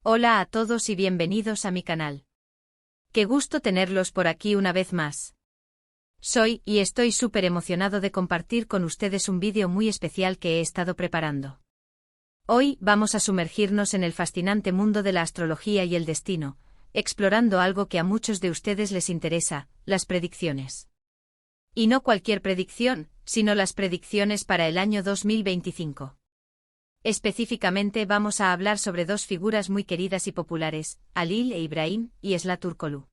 Hola a todos y bienvenidos a mi canal. Qué gusto tenerlos por aquí una vez más. Soy y estoy súper emocionado de compartir con ustedes un vídeo muy especial que he estado preparando. Hoy vamos a sumergirnos en el fascinante mundo de la astrología y el destino, explorando algo que a muchos de ustedes les interesa, las predicciones. Y no cualquier predicción, sino las predicciones para el año 2025. Específicamente vamos a hablar sobre dos figuras muy queridas y populares, Halil e Ibrahim, y Esla Turkoglu.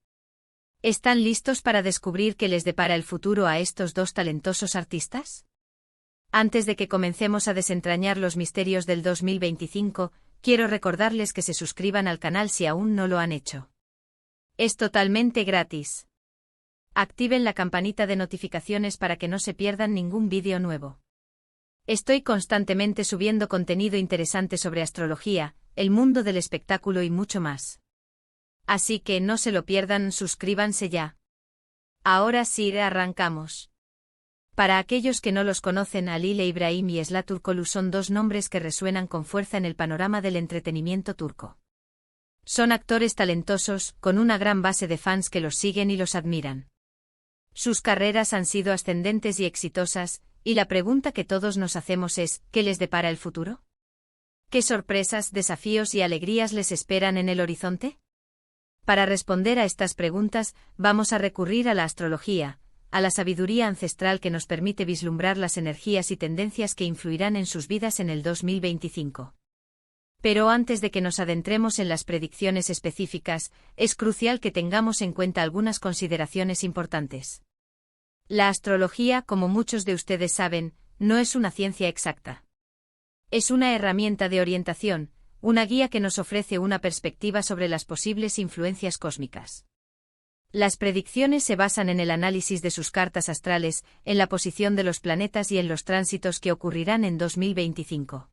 ¿Están listos para descubrir qué les depara el futuro a estos dos talentosos artistas? Antes de que comencemos a desentrañar los misterios del 2025, quiero recordarles que se suscriban al canal si aún no lo han hecho. Es totalmente gratis. Activen la campanita de notificaciones para que no se pierdan ningún vídeo nuevo. Estoy constantemente subiendo contenido interesante sobre astrología, el mundo del espectáculo y mucho más. Así que no se lo pierdan, suscríbanse ya. Ahora sí, arrancamos. Para aquellos que no los conocen, Halil e Ibrahim y Esla Turkoglu son dos nombres que resuenan con fuerza en el panorama del entretenimiento turco. Son actores talentosos, con una gran base de fans que los siguen y los admiran. Sus carreras han sido ascendentes y exitosas, y la pregunta que todos nos hacemos es, ¿qué les depara el futuro? ¿Qué sorpresas, desafíos y alegrías les esperan en el horizonte? Para responder a estas preguntas, vamos a recurrir a la astrología, a la sabiduría ancestral que nos permite vislumbrar las energías y tendencias que influirán en sus vidas en el 2025. Pero antes de que nos adentremos en las predicciones específicas, es crucial que tengamos en cuenta algunas consideraciones importantes. La astrología, como muchos de ustedes saben, no es una ciencia exacta. Es una herramienta de orientación, una guía que nos ofrece una perspectiva sobre las posibles influencias cósmicas. Las predicciones se basan en el análisis de sus cartas astrales, en la posición de los planetas y en los tránsitos que ocurrirán en 2025.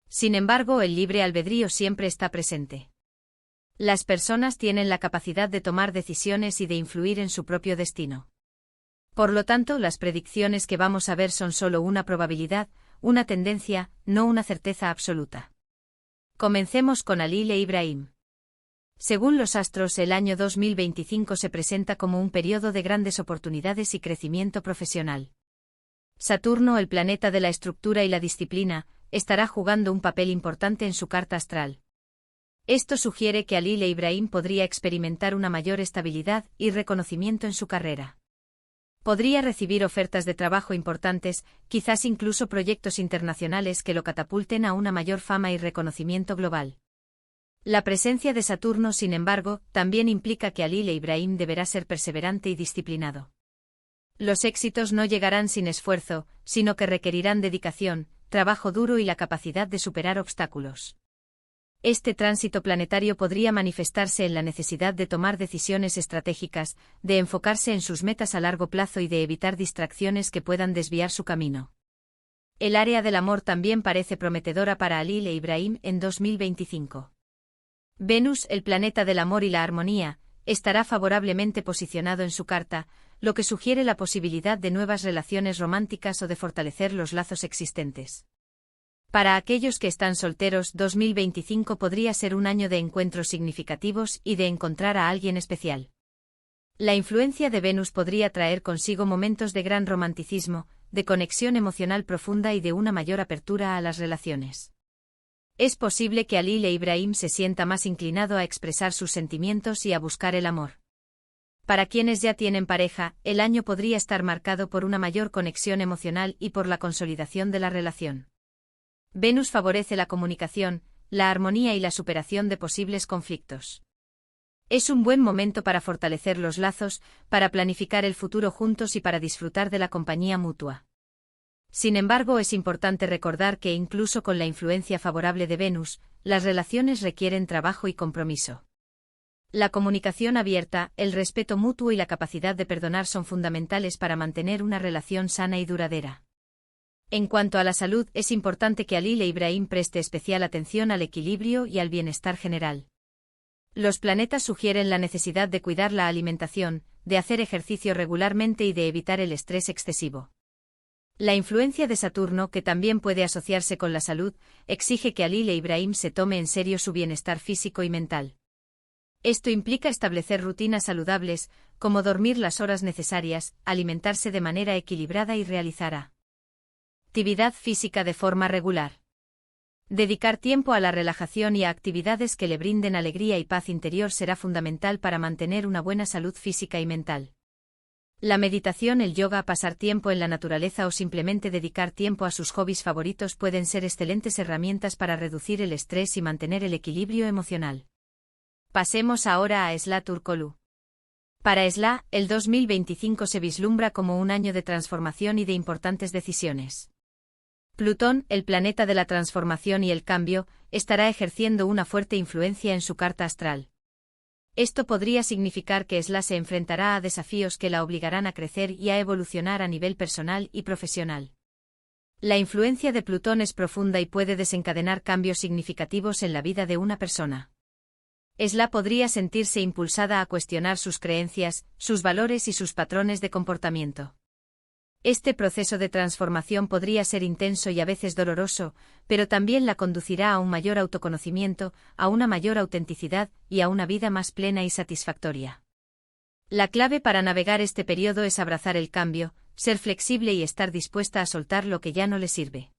Sin embargo, el libre albedrío siempre está presente. Las personas tienen la capacidad de tomar decisiones y de influir en su propio destino. Por lo tanto, las predicciones que vamos a ver son solo una probabilidad, una tendencia, no una certeza absoluta. Comencemos con Halil e Ibrahim. Según los astros, el año 2025 se presenta como un periodo de grandes oportunidades y crecimiento profesional. Saturno, el planeta de la estructura y la disciplina, estará jugando un papel importante en su carta astral. Esto sugiere que Halil e Ibrahim podría experimentar una mayor estabilidad y reconocimiento en su carrera. Podría recibir ofertas de trabajo importantes, quizás incluso proyectos internacionales que lo catapulten a una mayor fama y reconocimiento global. La presencia de Saturno, sin embargo, también implica que Halil e Ibrahim deberá ser perseverante y disciplinado. Los éxitos no llegarán sin esfuerzo, sino que requerirán dedicación, trabajo duro y la capacidad de superar obstáculos. Este tránsito planetario podría manifestarse en la necesidad de tomar decisiones estratégicas, de enfocarse en sus metas a largo plazo y de evitar distracciones que puedan desviar su camino. El área del amor también parece prometedora para Halil e Ibrahim en 2025. Venus, el planeta del amor y la armonía, estará favorablemente posicionado en su carta, lo que sugiere la posibilidad de nuevas relaciones románticas o de fortalecer los lazos existentes. Para aquellos que están solteros, 2025 podría ser un año de encuentros significativos y de encontrar a alguien especial. La influencia de Venus podría traer consigo momentos de gran romanticismo, de conexión emocional profunda y de una mayor apertura a las relaciones. Es posible que Halil e Ibrahim se sienta más inclinado a expresar sus sentimientos y a buscar el amor. Para quienes ya tienen pareja, el año podría estar marcado por una mayor conexión emocional y por la consolidación de la relación. Venus favorece la comunicación, la armonía y la superación de posibles conflictos. Es un buen momento para fortalecer los lazos, para planificar el futuro juntos y para disfrutar de la compañía mutua. Sin embargo, es importante recordar que incluso con la influencia favorable de Venus, las relaciones requieren trabajo y compromiso. La comunicación abierta, el respeto mutuo y la capacidad de perdonar son fundamentales para mantener una relación sana y duradera. En cuanto a la salud, es importante que Halil e Ibrahim preste especial atención al equilibrio y al bienestar general. Los planetas sugieren la necesidad de cuidar la alimentación, de hacer ejercicio regularmente y de evitar el estrés excesivo. La influencia de Saturno, que también puede asociarse con la salud, exige que Halil e Ibrahim se tome en serio su bienestar físico y mental. Esto implica establecer rutinas saludables, como dormir las horas necesarias, alimentarse de manera equilibrada y realizar actividad física de forma regular. Dedicar tiempo a la relajación y a actividades que le brinden alegría y paz interior será fundamental para mantener una buena salud física y mental. La meditación, el yoga, pasar tiempo en la naturaleza o simplemente dedicar tiempo a sus hobbies favoritos pueden ser excelentes herramientas para reducir el estrés y mantener el equilibrio emocional. Pasemos ahora a Esla Turkoglu. Para Esla, el 2025 se vislumbra como un año de transformación y de importantes decisiones. Plutón, el planeta de la transformación y el cambio, estará ejerciendo una fuerte influencia en su carta astral. Esto podría significar que Esla se enfrentará a desafíos que la obligarán a crecer y a evolucionar a nivel personal y profesional. La influencia de Plutón es profunda y puede desencadenar cambios significativos en la vida de una persona. Esla podría sentirse impulsada a cuestionar sus creencias, sus valores y sus patrones de comportamiento. Este proceso de transformación podría ser intenso y a veces doloroso, pero también la conducirá a un mayor autoconocimiento, a una mayor autenticidad y a una vida más plena y satisfactoria. La clave para navegar este periodo es abrazar el cambio, ser flexible y estar dispuesta a soltar lo que ya no le sirve.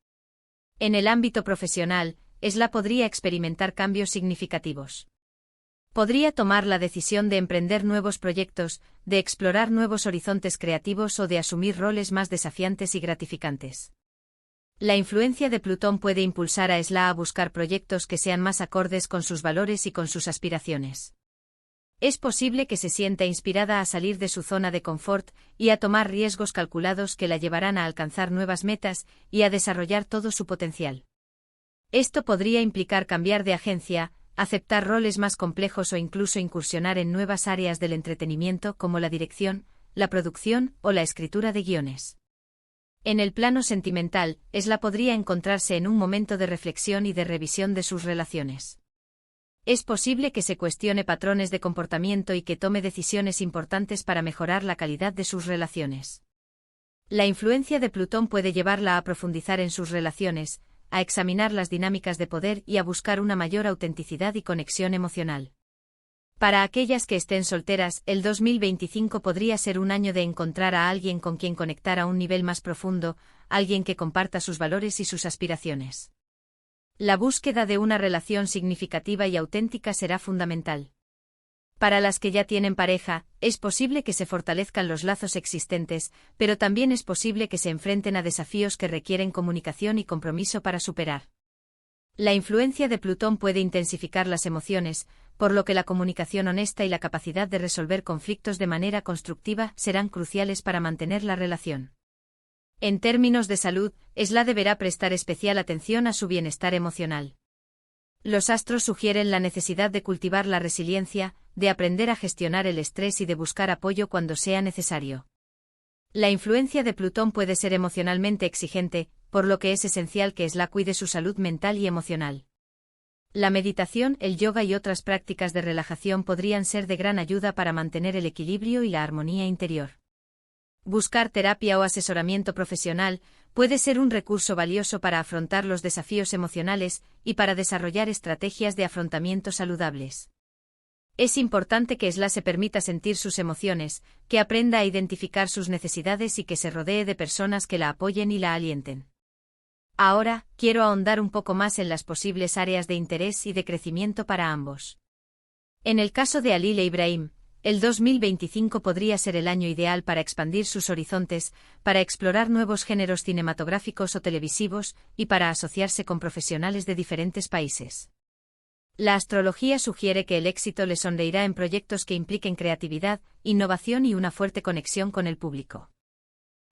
En el ámbito profesional, Esla podría experimentar cambios significativos. Podría tomar la decisión de emprender nuevos proyectos, de explorar nuevos horizontes creativos o de asumir roles más desafiantes y gratificantes. La influencia de Plutón puede impulsar a Esla a buscar proyectos que sean más acordes con sus valores y con sus aspiraciones. Es posible que se sienta inspirada a salir de su zona de confort y a tomar riesgos calculados que la llevarán a alcanzar nuevas metas y a desarrollar todo su potencial. Esto podría implicar cambiar de agencia, aceptar roles más complejos o incluso incursionar en nuevas áreas del entretenimiento como la dirección, la producción o la escritura de guiones. En el plano sentimental, Esla podría encontrarse en un momento de reflexión y de revisión de sus relaciones. Es posible que se cuestione patrones de comportamiento y que tome decisiones importantes para mejorar la calidad de sus relaciones. La influencia de Plutón puede llevarla a profundizar en sus relaciones, a examinar las dinámicas de poder y a buscar una mayor autenticidad y conexión emocional. Para aquellas que estén solteras, el 2025 podría ser un año de encontrar a alguien con quien conectar a un nivel más profundo, alguien que comparta sus valores y sus aspiraciones. La búsqueda de una relación significativa y auténtica será fundamental. Para las que ya tienen pareja, es posible que se fortalezcan los lazos existentes, pero también es posible que se enfrenten a desafíos que requieren comunicación y compromiso para superar. La influencia de Plutón puede intensificar las emociones, por lo que la comunicación honesta y la capacidad de resolver conflictos de manera constructiva serán cruciales para mantener la relación. En términos de salud, Esla deberá prestar especial atención a su bienestar emocional. Los astros sugieren la necesidad de cultivar la resiliencia, de aprender a gestionar el estrés y de buscar apoyo cuando sea necesario. La influencia de Plutón puede ser emocionalmente exigente, por lo que es esencial que Esla cuide su salud mental y emocional. La meditación, el yoga y otras prácticas de relajación podrían ser de gran ayuda para mantener el equilibrio y la armonía interior. Buscar terapia o asesoramiento profesional puede ser un recurso valioso para afrontar los desafíos emocionales y para desarrollar estrategias de afrontamiento saludables. Es importante que Esla se permita sentir sus emociones, que aprenda a identificar sus necesidades y que se rodee de personas que la apoyen y la alienten. Ahora, quiero ahondar un poco más en las posibles áreas de interés y de crecimiento para ambos. En el caso de Halil e Ibrahim, el 2025 podría ser el año ideal para expandir sus horizontes, para explorar nuevos géneros cinematográficos o televisivos y para asociarse con profesionales de diferentes países. La astrología sugiere que el éxito le sonreirá en proyectos que impliquen creatividad, innovación y una fuerte conexión con el público.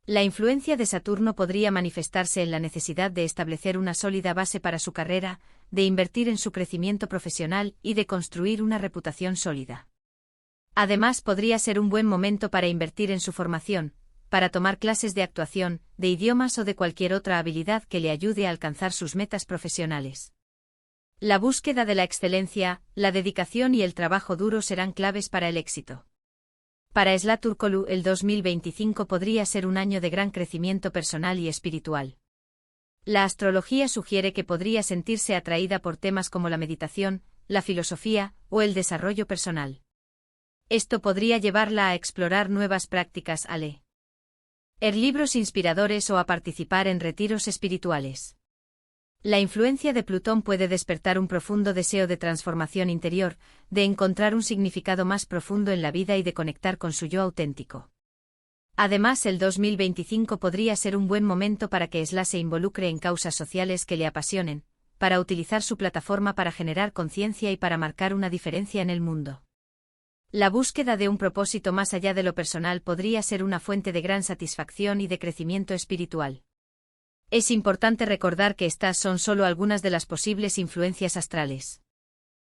La influencia de Saturno podría manifestarse en la necesidad de establecer una sólida base para su carrera, de invertir en su crecimiento profesional y de construir una reputación sólida. Además, podría ser un buen momento para invertir en su formación, para tomar clases de actuación, de idiomas o de cualquier otra habilidad que le ayude a alcanzar sus metas profesionales. La búsqueda de la excelencia, la dedicación y el trabajo duro serán claves para el éxito. Para Esla Turkoglu, el 2025 podría ser un año de gran crecimiento personal y espiritual. La astrología sugiere que podría sentirse atraída por temas como la meditación, la filosofía o el desarrollo personal. Esto podría llevarla a explorar nuevas prácticas, a leer libros inspiradores o a participar en retiros espirituales. La influencia de Plutón puede despertar un profundo deseo de transformación interior, de encontrar un significado más profundo en la vida y de conectar con su yo auténtico. Además, el 2025 podría ser un buen momento para que Esla se involucre en causas sociales que le apasionen, para utilizar su plataforma para generar conciencia y para marcar una diferencia en el mundo. La búsqueda de un propósito más allá de lo personal podría ser una fuente de gran satisfacción y de crecimiento espiritual. Es importante recordar que estas son solo algunas de las posibles influencias astrales.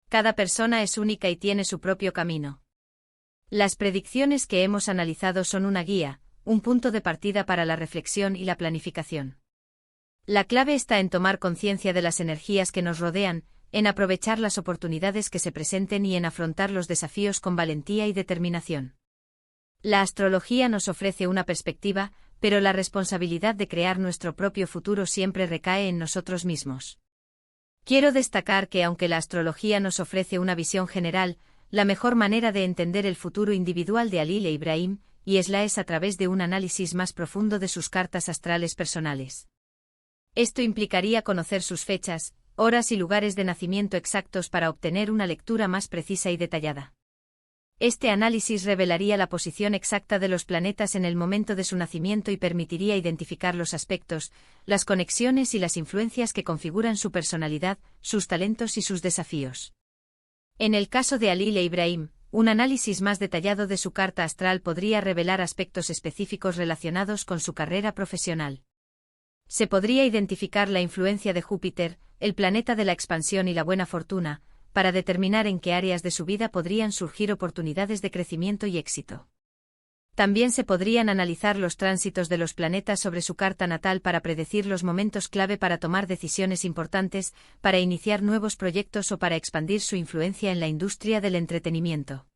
Cada persona es única y tiene su propio camino. Las predicciones que hemos analizado son una guía, un punto de partida para la reflexión y la planificación. La clave está en tomar conciencia de las energías que nos rodean, en aprovechar las oportunidades que se presenten y en afrontar los desafíos con valentía y determinación. La astrología nos ofrece una perspectiva, pero la responsabilidad de crear nuestro propio futuro siempre recae en nosotros mismos. Quiero destacar que aunque la astrología nos ofrece una visión general, la mejor manera de entender el futuro individual de Halil e Ibrahim y Esla es a través de un análisis más profundo de sus cartas astrales personales. Esto implicaría conocer sus fechas, horas y lugares de nacimiento exactos para obtener una lectura más precisa y detallada. Este análisis revelaría la posición exacta de los planetas en el momento de su nacimiento y permitiría identificar los aspectos, las conexiones y las influencias que configuran su personalidad, sus talentos y sus desafíos. En el caso de Halil e Ibrahim, un análisis más detallado de su carta astral podría revelar aspectos específicos relacionados con su carrera profesional. Se podría identificar la influencia de Júpiter, el planeta de la expansión y la buena fortuna, para determinar en qué áreas de su vida podrían surgir oportunidades de crecimiento y éxito. También se podrían analizar los tránsitos de los planetas sobre su carta natal para predecir los momentos clave para tomar decisiones importantes, para iniciar nuevos proyectos o para expandir su influencia en la industria del entretenimiento.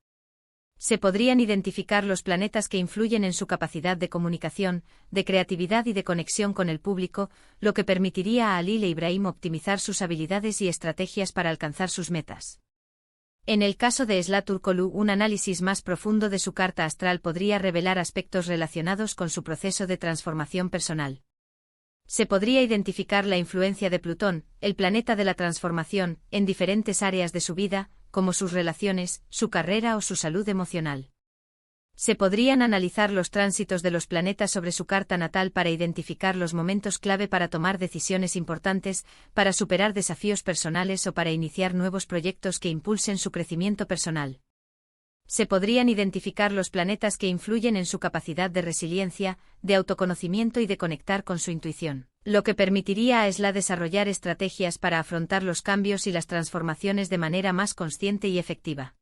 Se podrían identificar los planetas que influyen en su capacidad de comunicación, de creatividad y de conexión con el público, lo que permitiría a Halil e Ibrahim optimizar sus habilidades y estrategias para alcanzar sus metas. En el caso de Esla Turkoglu, un análisis más profundo de su carta astral podría revelar aspectos relacionados con su proceso de transformación personal. Se podría identificar la influencia de Plutón, el planeta de la transformación, en diferentes áreas de su vida, como sus relaciones, su carrera o su salud emocional. Se podrían analizar los tránsitos de los planetas sobre su carta natal para identificar los momentos clave para tomar decisiones importantes, para superar desafíos personales o para iniciar nuevos proyectos que impulsen su crecimiento personal. Se podrían identificar los planetas que influyen en su capacidad de resiliencia, de autoconocimiento y de conectar con su intuición, lo que permitiría a Esla desarrollar estrategias para afrontar los cambios y las transformaciones de manera más consciente y efectiva.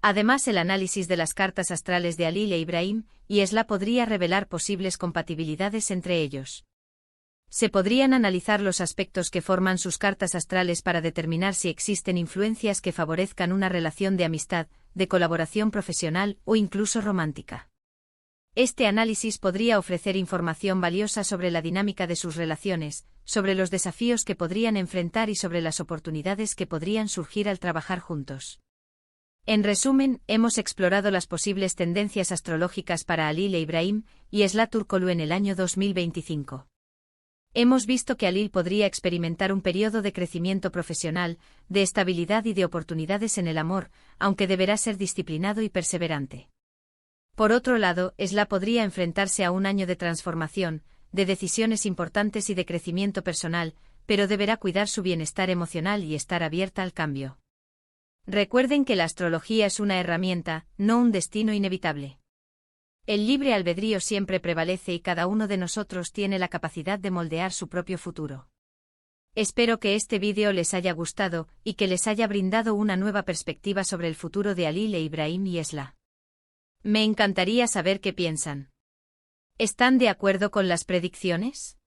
Además, el análisis de las cartas astrales de Halil e Ibrahim y Esla podría revelar posibles compatibilidades entre ellos. Se podrían analizar los aspectos que forman sus cartas astrales para determinar si existen influencias que favorezcan una relación de amistad, de colaboración profesional o incluso romántica. Este análisis podría ofrecer información valiosa sobre la dinámica de sus relaciones, sobre los desafíos que podrían enfrentar y sobre las oportunidades que podrían surgir al trabajar juntos. En resumen, hemos explorado las posibles tendencias astrológicas para Halil e Ibrahim y Esla Turkoglu en el año 2025. Hemos visto que Halil podría experimentar un periodo de crecimiento profesional, de estabilidad y de oportunidades en el amor, aunque deberá ser disciplinado y perseverante. Por otro lado, Esla podría enfrentarse a un año de transformación, de decisiones importantes y de crecimiento personal, pero deberá cuidar su bienestar emocional y estar abierta al cambio. Recuerden que la astrología es una herramienta, no un destino inevitable. El libre albedrío siempre prevalece y cada uno de nosotros tiene la capacidad de moldear su propio futuro. Espero que este vídeo les haya gustado y que les haya brindado una nueva perspectiva sobre el futuro de Halil e Ibrahim y Esla. Me encantaría saber qué piensan. ¿Están de acuerdo con las predicciones?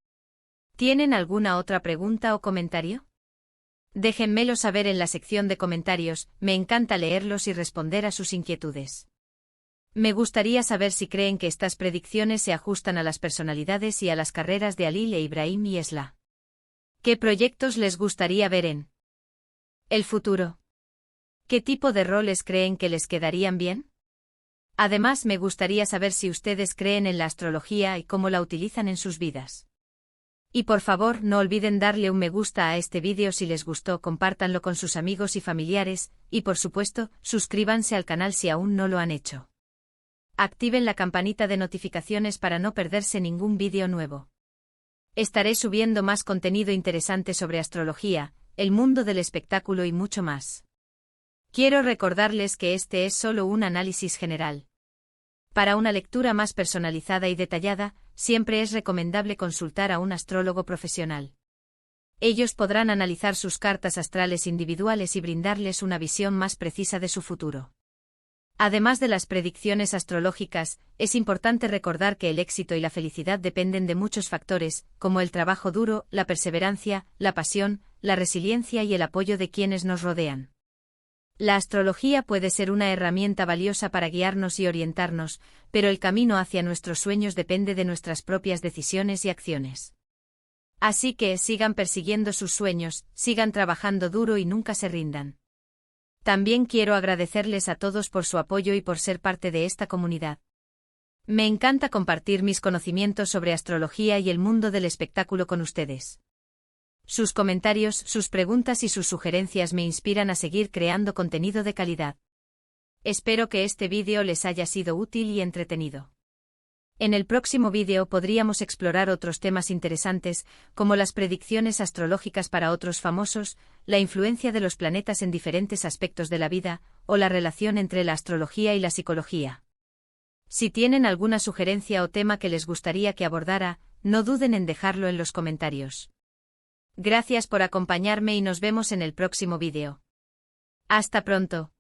¿Tienen alguna otra pregunta o comentario? Déjenmelo saber en la sección de comentarios, me encanta leerlos y responder a sus inquietudes. Me gustaría saber si creen que estas predicciones se ajustan a las personalidades y a las carreras de Alil e Ibrahim y Esla. ¿Qué proyectos les gustaría ver en el futuro? ¿Qué tipo de roles creen que les quedarían bien? Además, me gustaría saber si ustedes creen en la astrología y cómo la utilizan en sus vidas. Y por favor, no olviden darle un me gusta a este vídeo si les gustó, compártanlo con sus amigos y familiares, y por supuesto, suscríbanse al canal si aún no lo han hecho. Activen la campanita de notificaciones para no perderse ningún vídeo nuevo. Estaré subiendo más contenido interesante sobre astrología, el mundo del espectáculo y mucho más. Quiero recordarles que este es solo un análisis general. Para una lectura más personalizada y detallada, siempre es recomendable consultar a un astrólogo profesional. Ellos podrán analizar sus cartas astrales individuales y brindarles una visión más precisa de su futuro. Además de las predicciones astrológicas, es importante recordar que el éxito y la felicidad dependen de muchos factores, como el trabajo duro, la perseverancia, la pasión, la resiliencia y el apoyo de quienes nos rodean. La astrología puede ser una herramienta valiosa para guiarnos y orientarnos, pero el camino hacia nuestros sueños depende de nuestras propias decisiones y acciones. Así que sigan persiguiendo sus sueños, sigan trabajando duro y nunca se rindan. También quiero agradecerles a todos por su apoyo y por ser parte de esta comunidad. Me encanta compartir mis conocimientos sobre astrología y el mundo del espectáculo con ustedes. Sus comentarios, sus preguntas y sus sugerencias me inspiran a seguir creando contenido de calidad. Espero que este vídeo les haya sido útil y entretenido. En el próximo vídeo podríamos explorar otros temas interesantes, como las predicciones astrológicas para otros famosos, la influencia de los planetas en diferentes aspectos de la vida, o la relación entre la astrología y la psicología. Si tienen alguna sugerencia o tema que les gustaría que abordara, no duden en dejarlo en los comentarios. Gracias por acompañarme y nos vemos en el próximo vídeo. Hasta pronto.